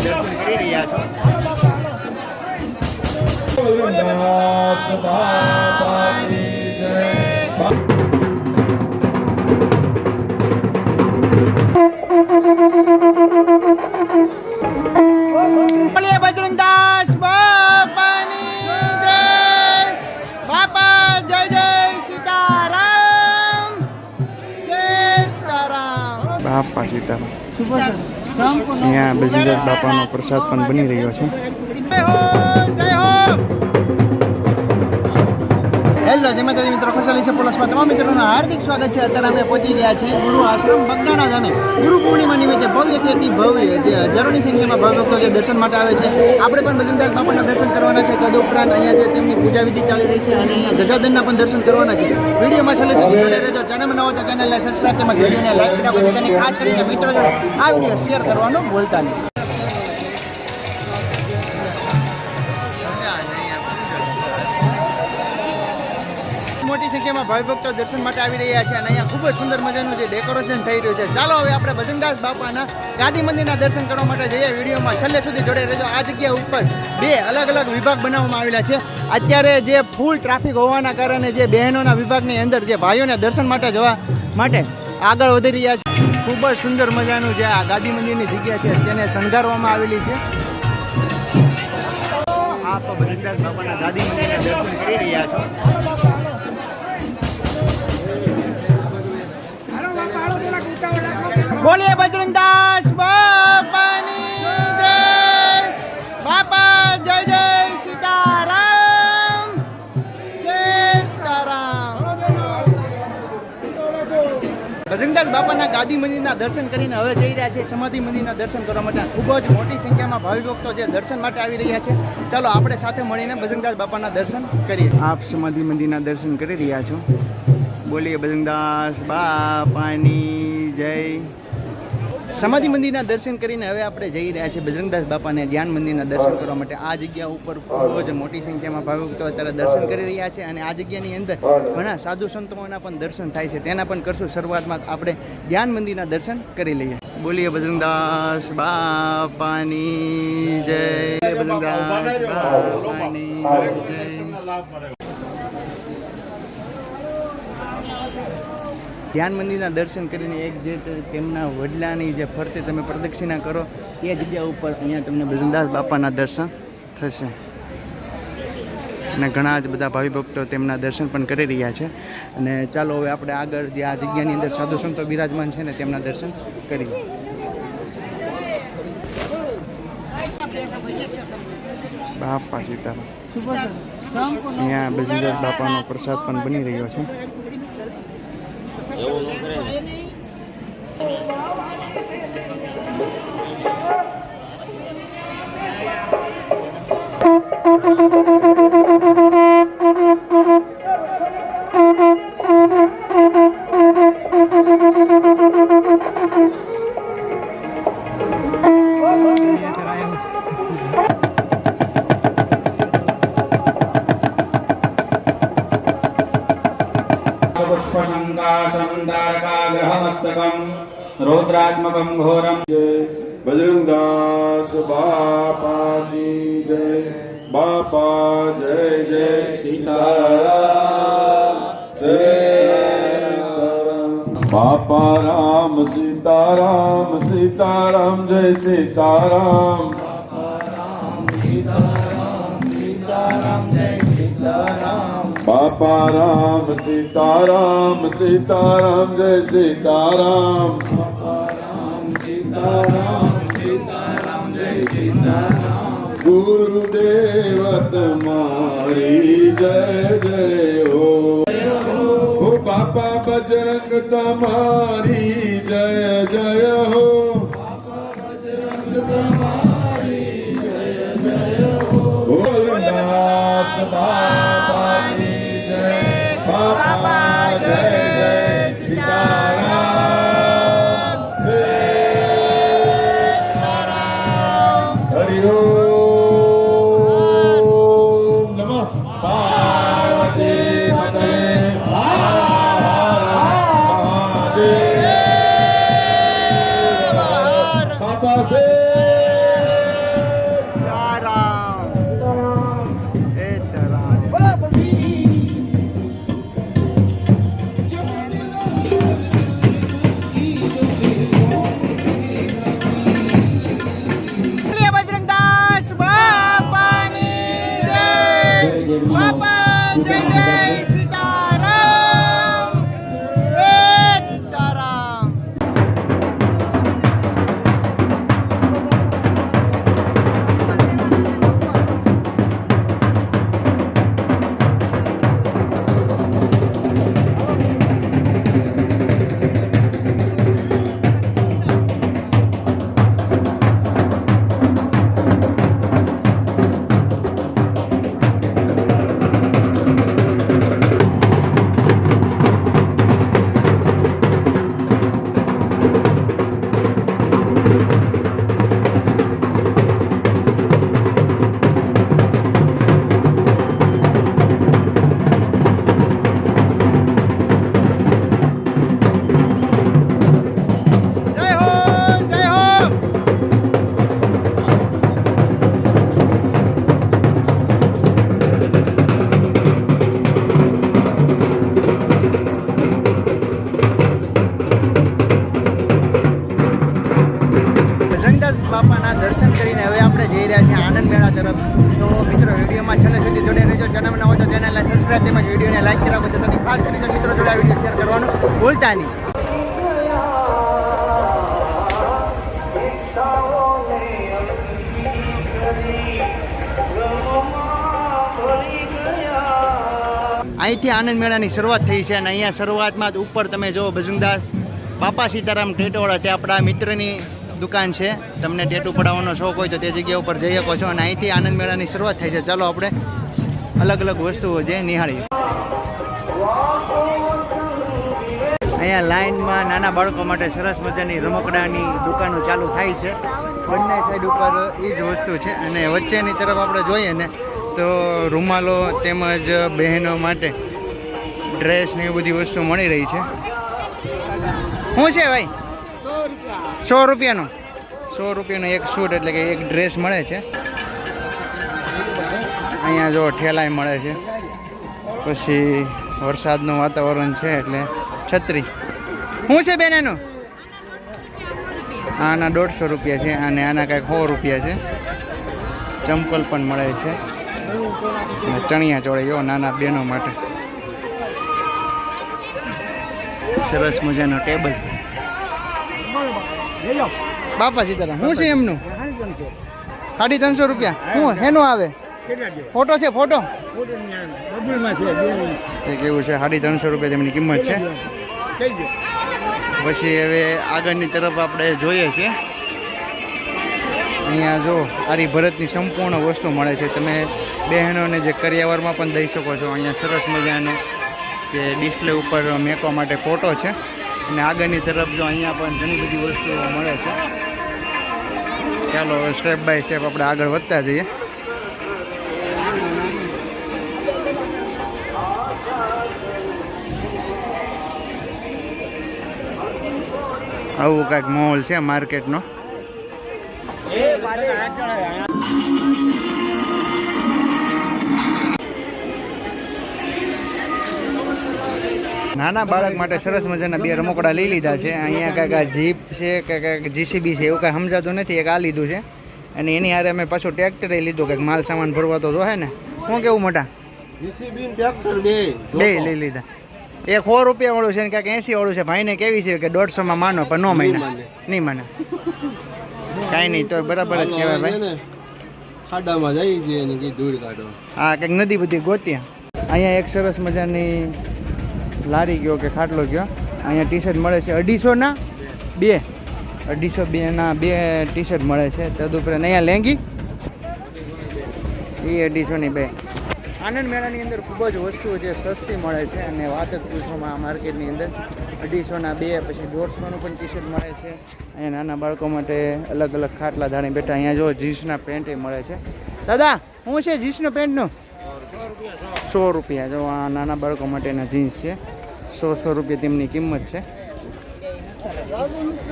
દર્શન કરી રહ્યા છો. બજરંગદાસ બાપાની જય. બાપા જય જય સીતારામ. સીતારામ બાપા સીતારામ. અહીંયા બજરંગદાસ બાપાનો પ્રસાદ પણ બની રહ્યો છે. જય હો. હેલો જય માતાજી મિત્રો, ખુશાલી છે પોલીસમાં તમામ મિત્રોનું હાર્દિક સ્વાગત છે. અત્યારે અમે પહોંચી ગયા છીએ ગુરુ આશ્રમ બગદાણા ગામે. ગુરુ પૂર્ણિમા નિમિત્તે ભવ્યથી અતિ ભવ્ય જે હજારોની સંખ્યામાં ભક્તો જે દર્શન માટે આવે છે. આપણે પણ બજરંગદાસ બાપાના દર્શન કરવાના છે. તદ ઉપરાંત અહીંયા જે તેમની પૂજા વિધિ ચાલી રહી છે અને અહીંયા ધજાદનના પણ દર્શન કરવાના છે. વિડીયોમાં છેલ્લે સુધી જોડે રહેજો. ચેનલમાં નવો તો ચેનલને સબસ્ક્રાઈબ તેમજ વિડીયોને લાઈક કરી આપો. તેની ખાસ કરીને મિત્રો આ વિડીયો શેર કરવાનું ભૂલતા નહીં. મોટી સંખ્યામાં ભાવિ ભક્તો દર્શન માટે આવી રહ્યા છે અને અહીંયા ખૂબ જ સુંદર મજાનું જે ડેકોરેશન થઈ રહ્યું છે. ચાલો હવે આપણે બજરંગદાસ બાપાના ગાદી મંદિરના દર્શન કરવા માટે જઈએ. વિડીયોમાં છેલ્લે સુધી જોડે રહેજો. આ જગ્યા ઉપર બે અલગ અલગ વિભાગ બનાવવામાં આવેલા છે. અત્યારે જે ફૂલ ટ્રાફિક હોવાના કારણે જે બહેનોના વિભાગની અંદર જે ભાઈઓને દર્શન માટે જવા માટે આગળ વધી રહ્યા છે. ખૂબ જ સુંદર મજાનું જે આ ગાદી મંદિરની જગ્યા છે તેને શણગારવામાં આવેલી છે. આપ બજરંગદાસ બાપાના ગાદી મંદિરના દર્શન કરી રહ્યા છો. બોલીએ બજરંગદાસ બાપાની જય. બાપા જય જય સીતારામ. સીતારામ. બજરંગદાસ બાપાના ગાદી મંદિરના દર્શન કરીને હવે જઈ રહ્યા છે સમાધિ મંદિરના દર્શન કરવા માટે. ખૂબ જ મોટી સંખ્યામાં ભાવિ ભક્તો જે દર્શન માટે આવી રહ્યા છે. ચાલો આપણે સાથે મળીને બજરંગદાસ બાપાના દર્શન કરીએ. આપ સમાધિ મંદિરના દર્શન કરી રહ્યા છો. બોલીએ બજરંગદાસ બાપાની જય. સમાધિ મંદિરના દર્શન કરીને હવે આપણે જઈ રહ્યા છીએ બજરંગદાસ બાપાને ધ્યાન મંદિરના દર્શન કરવા માટે. આ જગ્યા ઉપર ખૂબ જ મોટી સંખ્યામાં ભાવિકો અત્યારે દર્શન કરી રહ્યા છે અને આ જગ્યાની અંદર ઘણા સાધુ સંતોના પણ દર્શન થાય છે. તેના પણ કરશું. શરૂઆતમાં આપણે ધ્યાન મંદિરના દર્શન કરી લઈએ. બોલીએ બજરંગદાસ બાપાની જય. બજરંગદાસ બાપાની જય. ધ્યાન મંદિરના દર્શન કરીને એક જે તેમના વડલાની જે ફરતે તમે પ્રદક્ષિણા કરો એ જગ્યા ઉપર અહીંયા તમને બજરંગદાસ બાપાના દર્શન થશે અને ઘણા જ બધા ભાવિ ભક્તો તેમના દર્શન પણ કરી રહ્યા છે. અને ચાલો હવે આપણે આગળ જે આ જગ્યાની અંદર સાધુ સંતો બિરાજમાન છે ને તેમના દર્શન કરીએ. બાપા સીતારામ. અહીંયા બજરંગદાસ બાપાનો પ્રસાદ પણ બની રહ્યો છે. એવું ન કરે ને. पुष्पशङ्काशमन्दारकाग्रहमस्तकं रौद्रात्मकं घोरं. बजरंगदास बापा की जय. बापा जय जय सीताराम. सीताराम. बापा राम सीताराम. सीताराम जय सीताराम. बापा राम सीताराम. सीताराम जय सीताराम. गुरुदेव तुम्हारी जय जय हो. बापा बजरंग तुम्हारी जय जय हो. बजरंग तुम्हारी जय जय हो. बजरंगदास बाबा की जय. बाबा जय जय सीताराम. सीताराम. हरि ओम नमः पार्वती पते. बाबा से બાપાના દર્શન કરીને હવે આપણે જઈ રહ્યા છીએ આનંદ મેળા તરફ. તો મિત્રો વિડીયોમાં છેલ્લે સુધી જોડે રહેજો. ચેનલ ન હોય તો ચેનલને સબસ્ક્રાઈબ તેમજ વિડીયોને લાઈક કરી રાખો. જેથી ખાસ કરીને મિત્રો જોડે આ વિડીયો શેર કરવાનું ભૂલતા નહીં. અહીંથી આનંદ મેળાની શરૂઆત થઈ છે અને અહીંયા શરૂઆતમાં જ ઉપર તમે જો ભજુંગદાસ બાપા સીતારામ ટેટોવાળા તે આપણા મિત્રની દુકાન છે. તમને ટેટુ પડાવવાનો શોખ હોય તો તે જગ્યા ઉપર જઈ શકો છો અને અહીંથી આનંદ મેળાની શરૂઆત થાય છે. ચાલો આપણે અલગ અલગ વસ્તુઓ જે નિહાળીએ. અહીંયા લાઇનમાં નાના બાળકો માટે સરસ મજાની રમકડાની દુકાનો ચાલુ થાય છે. બંને સાઈડ ઉપર એ જ વસ્તુ છે અને વચ્ચેની તરફ આપણે જોઈએ ને તો રૂમાલો તેમજ બહેનો માટે ડ્રેસ ને એવી બધી વસ્તુ મળી રહી છે. શું છે ભાઈ? 100 રૂપિયાનો 100 રૂપિયાનો એક સૂટ એટલે કે એક ડ્રેસ મળે છે. અહીંયા જો ઠેલાય મળે છે. પછી વરસાદનું વાતાવરણ છે એટલે છત્રી. શું છે બેન એનું? આના 150 રૂપિયા છે અને આના કાંઈક 100 રૂપિયા છે. ચંપલ પણ મળે છે અને ચણિયા ચોળી જો નાના બહેનો માટે. સરસ મજાનો ટેબલ. બાપા સીતારામ શું છે એમનું? 350 રૂપિયા. શું એનો આવે? ફોટો છે? ફોટો એ કેવું છે? 350 રૂપિયા તેમની કિંમત છે. પછી હવે આગળની તરફ આપણે જોઈએ છીએ. અહીંયા જો આરી ભરતની સંપૂર્ણ વસ્તુ મળે છે. તમે બહેનોને જે કરિયાવરમાં પણ દઈ શકો છો. અહીંયા સરસ મજાનો કે ડિસ્પ્લે ઉપર મેકવા માટે ફોટો છે અને આગળની તરફ જો અહીંયા પણ ઘણી બધી વસ્તુઓ મળે છે. ચાલો સ્ટેપ બાય સ્ટેપ આપણે આગળ વધતા જઈએ. આવું કાંઈક મોલ છે માર્કેટનો. નાના બાળક માટે સરસ મજાના 2 રમકડા લઈ લીધા છે. અહીંયા કાંઈક આ જીપ છે કે કાંઈક જીસીબી છે એવું કાંઈ સમજાતું નથી. એક આ લીધું છે અને એની હારે અમે પાછું ટ્રેક્ટરે લીધું. કંઈક માલ સામાન ભરવા તો જોહે ને. શું કેવું મોટા? બે લઈ લીધા. એક 100 રૂપિયા વાળું છે ને કાંઈક 80 વાળું છે. ભાઈને કેવી છે કે 150માં માનો પણ ન મહિના નહીં માને. કાંઈ નહીં તો બરાબર જ કહેવાય ભાઈ. ખાડામાં જઈ છે અને કઈ ધૂળ કાઢો. હા કંઈક નદી બધી ગોત્યા. અહીંયા એક સરસ મજાની લારી ગયો કે ખાટલો ગયો. અહીંયા ટી શર્ટ મળે છે 250 ના 2. 250 ના 2 ટી શર્ટ મળે છે. તદુપરાંત અહીંયા લેંગી એ 250 ની 2. આનંદ મેળાની અંદર ખૂબ જ વસ્તુઓ જે સસ્તી મળે છે અને વાત જ પૂછવામાં આ માર્કેટની અંદર 250 ના 2 પછી 150નું પણ ટી શર્ટ મળે છે. અહીંયા નાના બાળકો માટે અલગ અલગ ખાટલા ધાણી બેઠા. અહીંયા જો જીન્સના પેન્ટ મળે છે. દાદા શું છે જીન્સનો પેન્ટનો? 100 રૂપિયા. જો આ નાના બાળકો માટેના જીન્સ છે. 100 રૂપિયા તેમની કિંમત છે.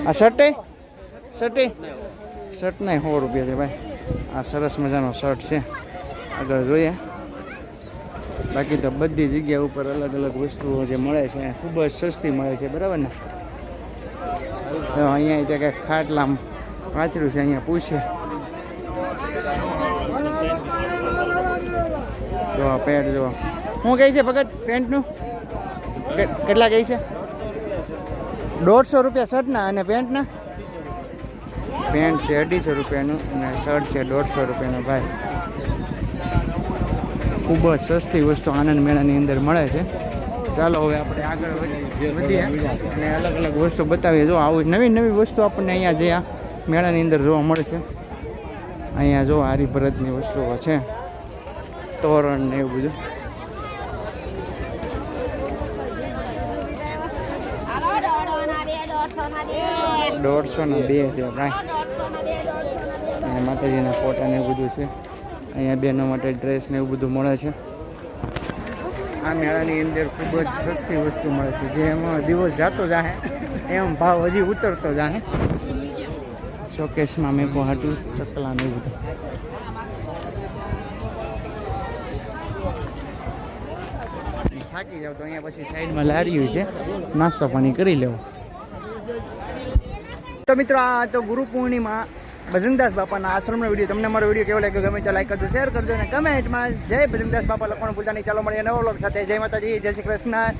આ શર્ટે શર્ટના 100 રૂપિયા છે ભાઈ. આ સરસ મજાનો શર્ટ છે. આગળ જોઈએ. બાકી તો બધી જગ્યા ઉપર અલગ અલગ વસ્તુઓ જે મળે છે ખૂબ જ સસ્તી મળે છે. બરાબર ને? અહીંયા ત્યાં કાંઈક ખાટલા વાંચર્યું છે. અહીંયા પૂછે જો પેન્ટ જો શું કહે છે ભગત પેન્ટનું કેટલા કહે છે? 150 રૂપિયા શર્ટના અને પેન્ટના. પેન્ટ છે 250 રૂપિયાનું અને શર્ટ છે 150 રૂપિયાનું ભાઈ. ખૂબ જ સસ્તી વસ્તુ આનંદ મેળાની અંદર મળે છે. ચાલો હવે આપણે આગળ વધીએ અને અલગ અલગ વસ્તુ બતાવીએ. જો આવું નવી નવી વસ્તુ આપણને અહીંયા જે આ મેળાની અંદર જોવા મળે છે. અહીંયા જો આરી ભરતની વસ્તુઓ છે. તોરણ ને એવું બધું. $150 ના 2 છે ભાઈ. અને માતાજીના ફોટા ને એવું બધું છે. અહીંયા બહેનો માટે ડ્રેસ ને એવું બધું મળે છે. આ મેળાની અંદર ખૂબ જ સસ્તી વસ્તુ મળે છે. જેમ દિવસ જતો જાહે એમ ભાવ હજી ઉતરતો જાહે. શોકેસમાં મેં હાટું ચકલા ને એવું બધું. થાકી જાવ તો અહીંયા પછી સાઈડમાં લારીયું છે. નાસ્તો પાણી કરી લેવો. તો મિત્રો આ તો ગુરુ પૂર્ણિમા બજરંગદાસ બાપાના આશ્રમનો વિડીયો. તમને અમારો વિડીયો કેવો લાગ્યો ગમે તો લાઈક કરજો, શેર કરજો અને કમેન્ટમાં જય બજરંગદાસ બાપા લખવાનું ભૂલતા નહીં. ચાલો મળીએ નવો વ્લોગ સાથે. જય માતાજી, જય શ્રી કૃષ્ણ,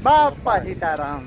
બાપા સીતારામ.